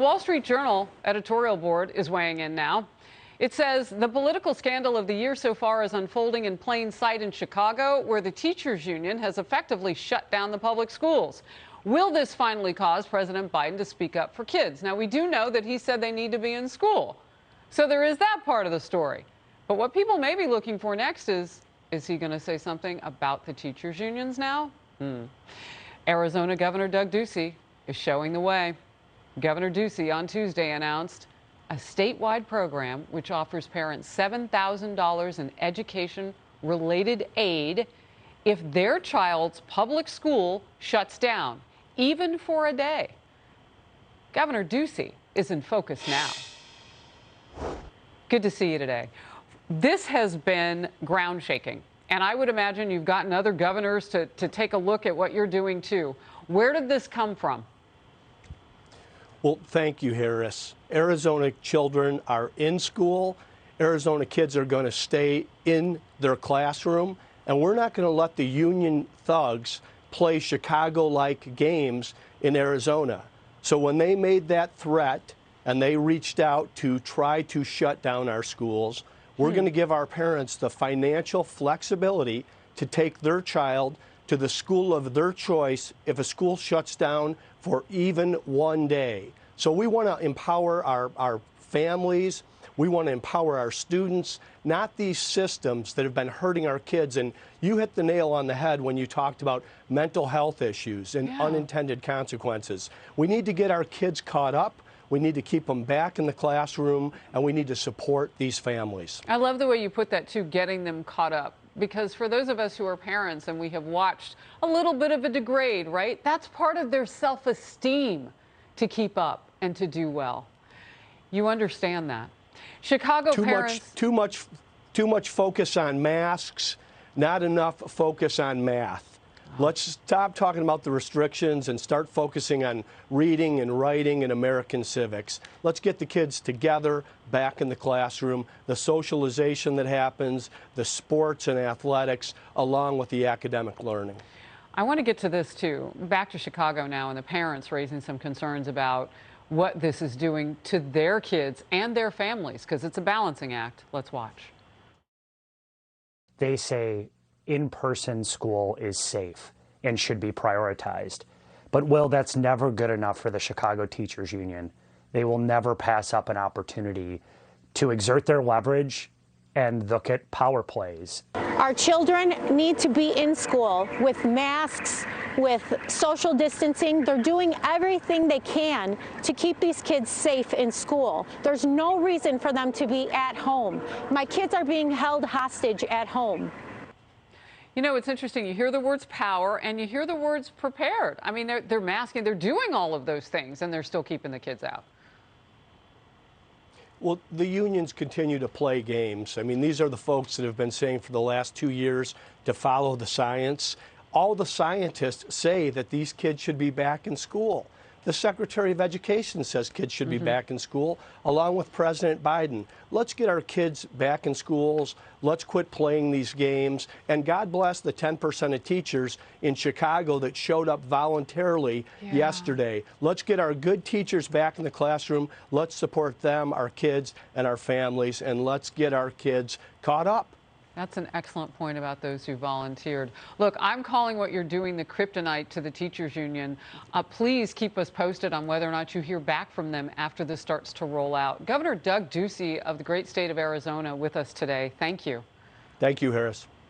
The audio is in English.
Wall Street Journal editorial board is weighing in now. It says the political scandal of the year so far is unfolding in plain sight in Chicago, where the teachers union has effectively shut down the public schools. Will this finally cause President Biden to speak up for kids? Now, we do know that he said they need to be in school. So there is that part of the story. But what people may be looking for next is he going to say something about the teachers unions now? Arizona Governor Doug Ducey is showing the way. Governor Ducey on Tuesday announced a statewide program which offers parents $7,000 in education-related aid if their child's public school shuts down, even for a day. Governor Ducey is in focus now. Good to see you today. This has been ground shaking, and I would imagine you've gotten other governors to take a look at what you're doing too. Where did this come from? Well, thank you, Harris. Arizona children are in school. Arizona kids are going to stay in their classroom, and we're not going to let the union thugs play Chicago-like games in Arizona. So when they made that threat and they reached out to try to shut down our schools, we're going to give our parents the financial flexibility to take their child to the school of their choice if a school shuts down for even one day. So we want to empower our families. We want to empower our students, not these systems that have been hurting our kids. And you hit the nail on the head when you talked about mental health issues and unintended consequences. We need to get our kids caught up. We need to keep them back in the classroom, and we need to support these families. I love the way you put that too, getting them caught up. Because for those of us who are parents and we have watched a little bit of a degrade, right? That's part of their self-esteem to keep up and to do well. You understand that. Chicago parents... Too much focus on masks, not enough focus on math. Let's stop talking about the restrictions and start focusing on reading and writing and American civics. Let's get the kids together, back in the classroom, the socialization that happens, the sports and athletics, along with the academic learning. I want to get to this too. Back to Chicago now, and the parents raising some concerns about what this is doing to their kids and their families, because it's a balancing act. Let's watch. They say in-person school is safe and should be prioritized. But, Will, that's never good enough for the Chicago Teachers Union. They will never pass up an opportunity to exert their leverage and look at power plays. Our children need to be in school with masks, with social distancing. They're doing everything they can to keep these kids safe in school. There's no reason for them to be at home. My kids are being held hostage at home. You know, it's interesting. You hear the words power and you hear the words prepared. I mean, they're masking, they're doing all of those things, and they're still keeping the kids out. Well, the unions continue to play games. I mean, these are the folks that have been saying for the last 2 years to follow the science. All the scientists say that these kids should be back in school. The Secretary of Education says kids should be back in school, along with President Biden. Let's get our kids back in schools. Let's quit playing these games. And God bless the 10% of teachers in Chicago that showed up voluntarily yesterday. Let's get our good teachers back in the classroom. Let's support them, our kids, and our families, and let's get our kids caught up. That's an excellent point about those who volunteered. Look, I'm calling what you're doing the kryptonite to the teachers union. Please keep us posted on whether or not you hear back from them after this starts to roll out. Governor Doug Ducey of the great state of Arizona with us today. Thank you. Thank you, Harris.